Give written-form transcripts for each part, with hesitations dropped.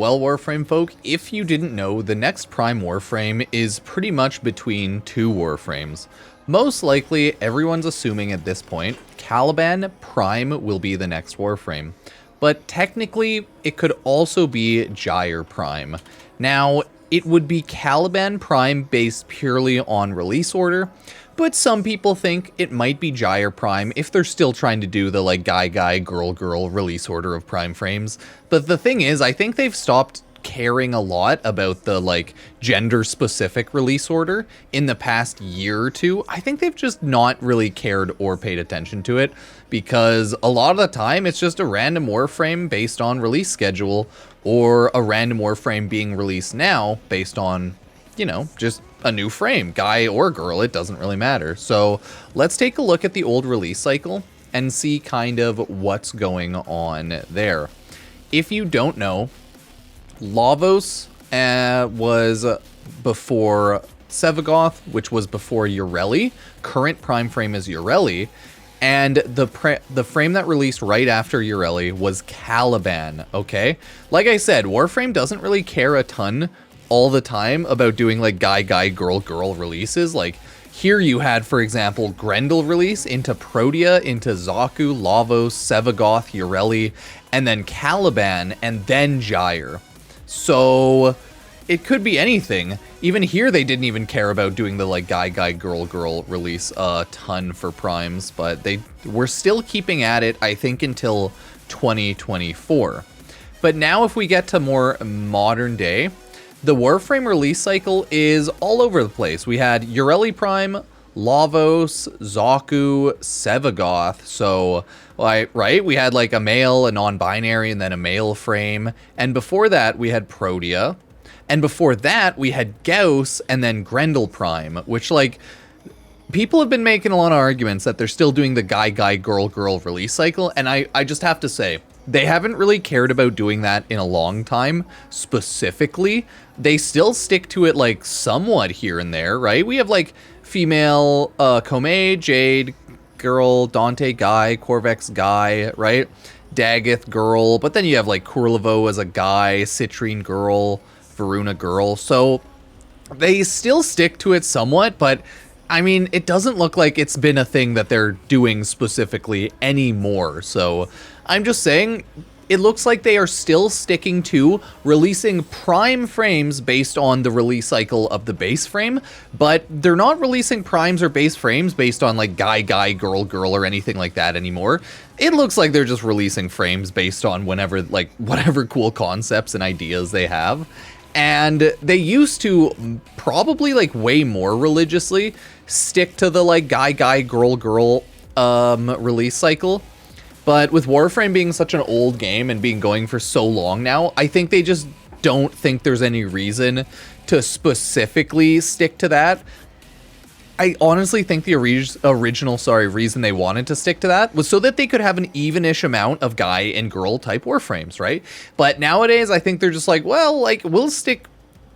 Well, Warframe folk, if you didn't know, the next Prime Warframe is pretty much between two Warframes. Most likely, everyone's assuming at this point, Caliban Prime will be the next Warframe. But technically, it could also be Gyre Prime. Now, it would be Caliban Prime based purely on release order, but some people think it might be Gyre Prime if they're still trying to do the like guy, girl release order of Prime frames. But the thing is, I think they've stopped caring a lot about the like gender specific release order in the past year or two. I think they've just not really cared or paid attention to it because a lot of the time it's just a random Warframe based on release schedule or a random Warframe being released now based on, you know, just a new frame, guy or girl, it doesn't really matter. So let's take a look at the old release cycle and see kind of what's going on there. If you don't know, Lavos was before Sevagoth, which was before Yreli. Current Prime frame is Yreli. And the frame that released right after Yreli was Caliban, okay? Like I said, Warframe doesn't really care a ton all the time about doing like guy, girl releases. Like here you had, for example, Grendel release into Protea, into Zaku, Lavos, Sevagoth, Yreli, and then Caliban, and then Gyre. So it could be anything. Even here, they didn't even care about doing the like guy, girl release a ton for primes, but they were still keeping at it, I think, until 2024. But now if we get to more modern day, the Warframe release cycle is all over the place. We had Yreli Prime, Lavos, Zaku, Sevagoth. So, right, we had like a male, a non-binary, and then a male frame. And before that, we had Protea. And before that, we had Gauss and then Grendel Prime, which like people have been making a lot of arguments that they're still doing the guy, girl release cycle. And I just have to say, they haven't really cared about doing that in a long time, specifically. They still stick to it like somewhat here and there, right? We have like female Komei, Jade, girl, Dante, guy, Corvex, guy, right? Daggith, girl, but then you have like Kurlevo as a guy, Citrine, girl, Varuna, girl. So they still stick to it somewhat, but I mean, it doesn't look like it's been a thing that they're doing specifically anymore. So I'm just saying, it looks like they are still sticking to releasing prime frames based on the release cycle of the base frame, but they're not releasing primes or base frames based on like guy, girl, or anything like that anymore. It looks like they're just releasing frames based on whenever, like, whatever cool concepts and ideas they have. And they used to probably like way more religiously stick to the like guy, girl release cycle. But with Warframe being such an old game and being going for so long now, I think they just don't think there's any reason to specifically stick to that. I honestly think the original reason they wanted to stick to that was so that they could have an even-ish amount of guy and girl type Warframes, right? But nowadays, I think they're just like, well, like, we'll stick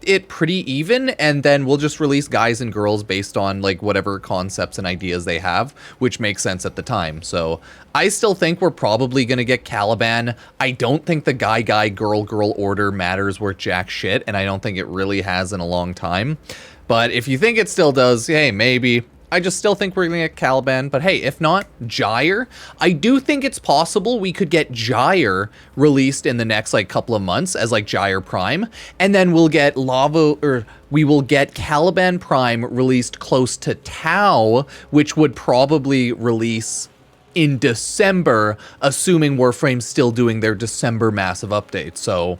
it pretty even, and then we'll just release guys and girls based on like whatever concepts and ideas they have, which makes sense at the time. So I still think we're probably gonna get Caliban. I don't think the guy, girl order matters worth jack shit, and I don't think it really has in a long time. But if you think it still does, hey, maybe. I just still think we're gonna get Caliban, but hey, if not, Gyre. I do think it's possible we could get Gyre released in the next like couple of months as like Gyre Prime, and then we'll get we will get Caliban Prime released close to Tau, which would probably release in December, assuming Warframe's still doing their December massive update. So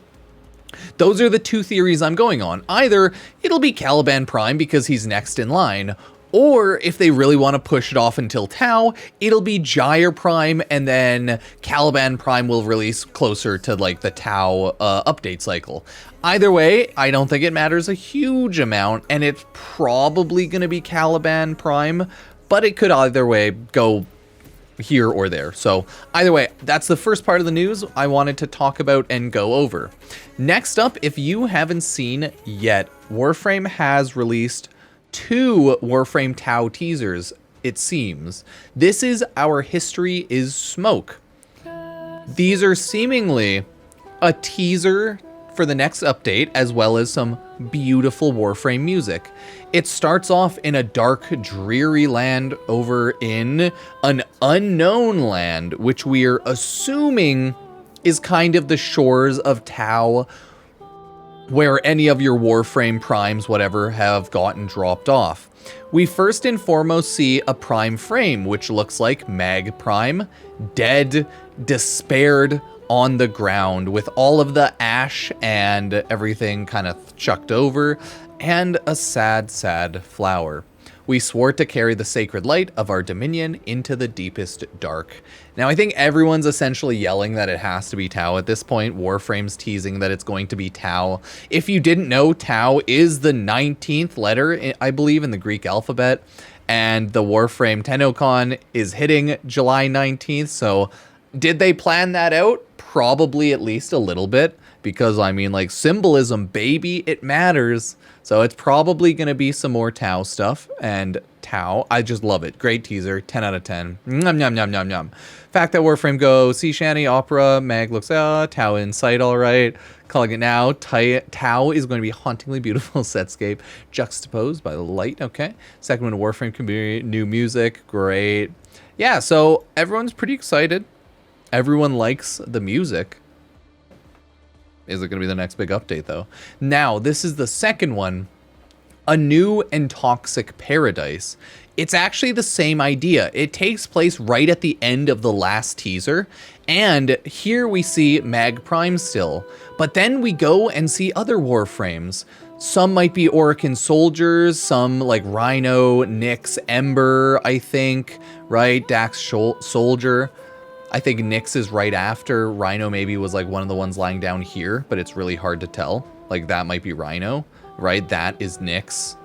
those are the two theories I'm going on. Either it'll be Caliban Prime because he's next in line, or if they really want to push it off until Tau, it'll be Gyre Prime, and then Caliban Prime will release closer to like the Tau update cycle. Either way, I don't think it matters a huge amount, and it's probably going to be Caliban Prime, but it could either way go here or there. So either way, that's the first part of the news I wanted to talk about and go over. Next up, if you haven't seen yet, Warframe has released 2 Warframe Tau teasers, it seems. This is Our History is Smoke. These are seemingly a teaser for the next update, as well as some beautiful Warframe music. It starts off in a dark, dreary land over in an unknown land, which we're assuming is kind of the shores of Tau, where any of your Warframe primes, whatever, have gotten dropped off. We first and foremost see a prime frame, which looks like Mag Prime, dead, despaired, on the ground with all of the ash and everything kind of chucked over, and a sad, sad flower. We swore to carry the sacred light of our dominion into the deepest dark. Now, I think everyone's essentially yelling that it has to be Tau at this point. Warframe's teasing that it's going to be Tau. If you didn't know, Tau is the 19th letter, I believe, in the Greek alphabet, and the Warframe Tennocon is hitting July 19th, so did they plan that out? Probably at least a little bit, because I mean, like, symbolism, baby, it matters. So it's probably going to be some more Tau stuff, and Tau, I just love it. Great teaser, 10 out of 10. Nom, nom, nom, nom, nom. Fact that Warframe go, sea shanty, opera, Mag looks, Tau in sight, all right. Calling it now, Tau is going to be a hauntingly beautiful setscape, juxtaposed by the light, okay. Second one, Warframe community, new music, great. Yeah, so everyone's pretty excited. Everyone likes the music. Is it going to be the next big update, though? Now, this is the second one. A new and toxic paradise. It's actually the same idea. It takes place right at the end of the last teaser. And here we see Mag Prime still. But then we go and see other Warframes. Some might be Orokin soldiers, some like Rhino, Nyx, Ember, I think, right? Dax soldier. I think Nyx is right after. Rhino maybe was like one of the ones lying down here, but it's really hard to tell. Like that might be Rhino, right? That is Nyx.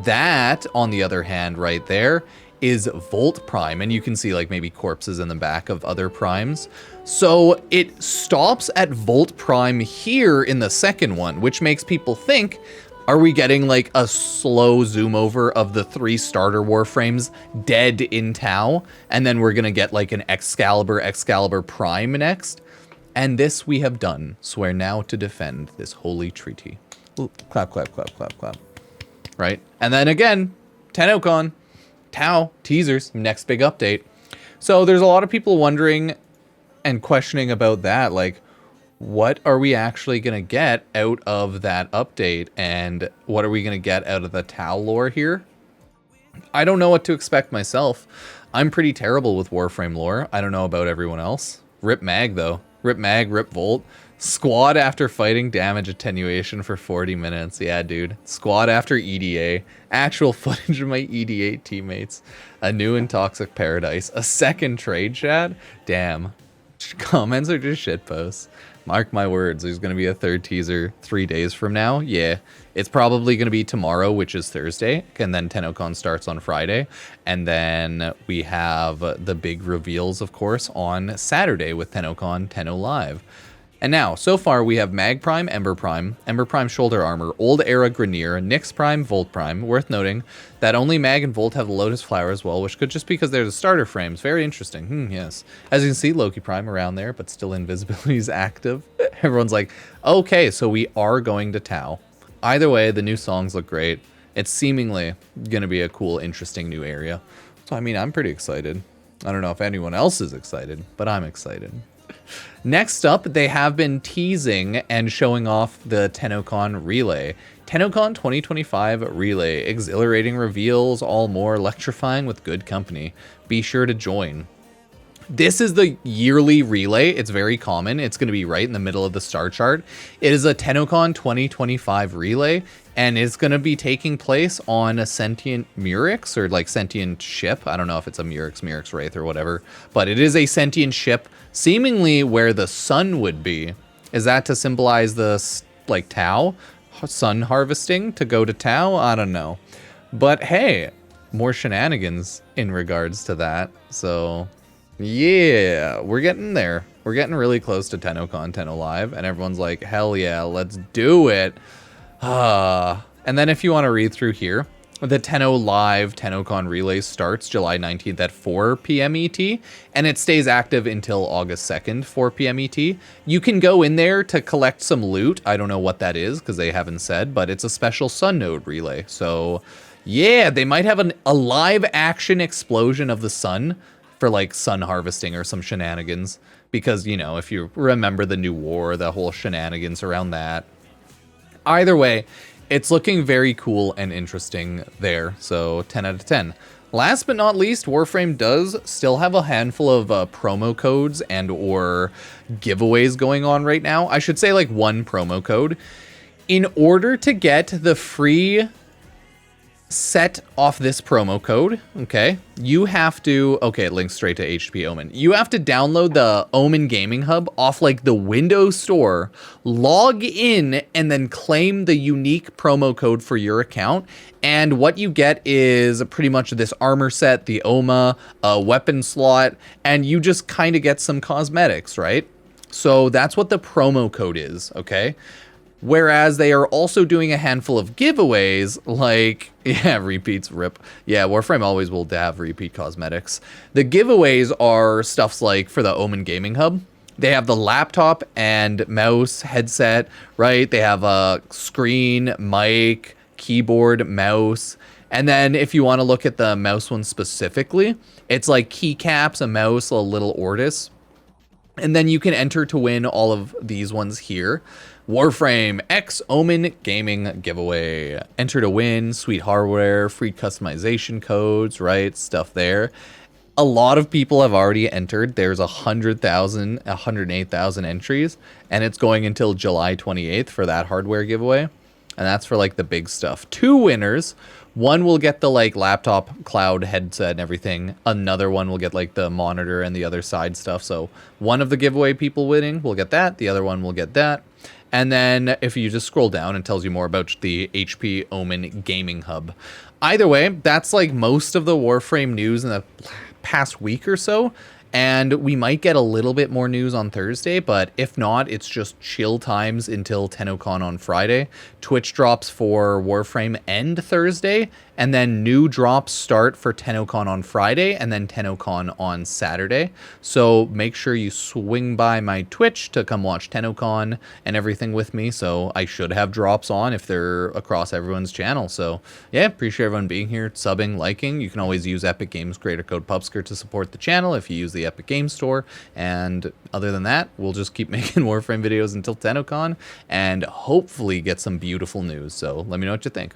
That, on the other hand, right there, is Volt Prime. And you can see like maybe corpses in the back of other primes. So it stops at Volt Prime here in the second one, which makes people think, are we getting like a slow zoom over of the 3 starter Warframes dead in Tau? And then we're going to get like an Excalibur Prime next. And this we have done. Swear now to defend this holy treaty. Ooh, clap, clap, clap, clap, clap. Right? And then again, Tennocon, Tau, teasers, next big update. So there's a lot of people wondering and questioning about that. Like, what are we actually going to get out of that update? And what are we going to get out of the Tau lore here? I don't know what to expect myself. I'm pretty terrible with Warframe lore. I don't know about everyone else. Rip Mag, though. Rip Mag, rip Volt. Squad after fighting damage attenuation for 40 minutes. Yeah, dude. Squad after EDA. Actual footage of my EDA teammates. A new and toxic paradise. A second trade chat. Damn. Comments are just shitposts. Mark my words, there's going to be a third teaser 3 days from now. Yeah, it's probably going to be tomorrow, which is Thursday. And then Tennocon starts on Friday. And then we have the big reveals, of course, on Saturday with Tennocon 10 Live. And now, so far, we have Mag Prime, Ember Prime Shoulder Armor, Old Era Grenier, Nyx Prime, Volt Prime. Worth noting that only Mag and Volt have the Lotus Flower as well, which could just because they're the starter frames. Very interesting. Yes. As you can see, Loki Prime around there, but still invisibility is active. Everyone's like, okay, so we are going to Tau. Either way, the new songs look great. It's seemingly going to be a cool, interesting new area. So, I mean, I'm pretty excited. I don't know if anyone else is excited, but I'm excited. Next up, they have been teasing and showing off the Tennocon Relay. Tennocon 2025 Relay. Exhilarating reveals, all more electrifying with good company. Be sure to join. This is the yearly relay. It's very common. It's going to be right in the middle of the star chart. It is a Tennocon 2025 relay, and it's going to be taking place on a Sentient Murex, or like Sentient ship. I don't know if it's a Murex Wraith or whatever, but it is a Sentient ship, seemingly where the sun would be. Is that to symbolize the, like, Tau? Sun harvesting to go to Tau? I don't know. But hey, more shenanigans in regards to that, so... yeah, we're getting there. We're getting really close to Tennocon 10 Live, and everyone's like, hell yeah, let's do it. And then if you want to read through here, The Tenno Live Tennocon Relay starts July 19th at 4 p.m. ET, and it stays active until August 2nd, 4 p.m. ET. You can go in there to collect some loot. I don't know what that is, because they haven't said, but it's a special Sun Node relay. So, yeah, they might have a live-action explosion of the sun for, like, sun harvesting or some shenanigans. Because, you know, if you remember the New War, the whole shenanigans around that. Either way, it's looking very cool and interesting there, so 10 out of 10. Last but not least, Warframe does still have a handful of promo codes and or giveaways going on right now. I should say like one promo code. In order to get the free set off this promo code, okay, you have to, okay, it links straight to HP Omen. You have to download the Omen Gaming Hub off like the Windows Store, log in, and then claim the unique promo code for your account. And what you get is pretty much this armor set, the OMA, a weapon slot, and you just kind of get some cosmetics, right? So that's what the promo code is, okay? Whereas they are also doing a handful of giveaways, like, yeah, repeats, rip. Yeah, Warframe always will have repeat cosmetics. The giveaways are stuffs like for the Omen Gaming Hub. They have the laptop and mouse headset, right? They have a screen, mic, keyboard, mouse. And then if you want to look at the mouse one specifically, it's like keycaps, a mouse, a little Ortis. And then you can enter to win all of these ones here. Warframe X Omen Gaming Giveaway. Enter to win, sweet hardware, free customization codes, right? Stuff there. A lot of people have already entered. There's 108,000 entries, and it's going until July 28th for that hardware giveaway. And that's for like the big stuff. 2 winners. One will get the like laptop cloud headset and everything. Another one will get like the monitor and the other side stuff. So one of the giveaway people winning will get that. The other one will get that. And then if you just scroll down, it tells you more about the HP Omen Gaming Hub. Either way, that's like most of the Warframe news in the past week or so. And we might get a little bit more news on Thursday, but if not, it's just chill times until Tennocon on Friday. Twitch drops for Warframe end Thursday, and then new drops start for Tennocon on Friday, and then Tennocon on Saturday. So make sure you swing by my Twitch to come watch Tennocon and everything with me. So I should have drops on if they're across everyone's channel. So yeah, appreciate everyone being here, subbing, liking. You can always use Epic Games creator code Pupsker to support the channel if you use the Epic Games Store. And other than that, we'll just keep making Warframe videos until Tennocon and hopefully get some beautiful news. So let me know what you think.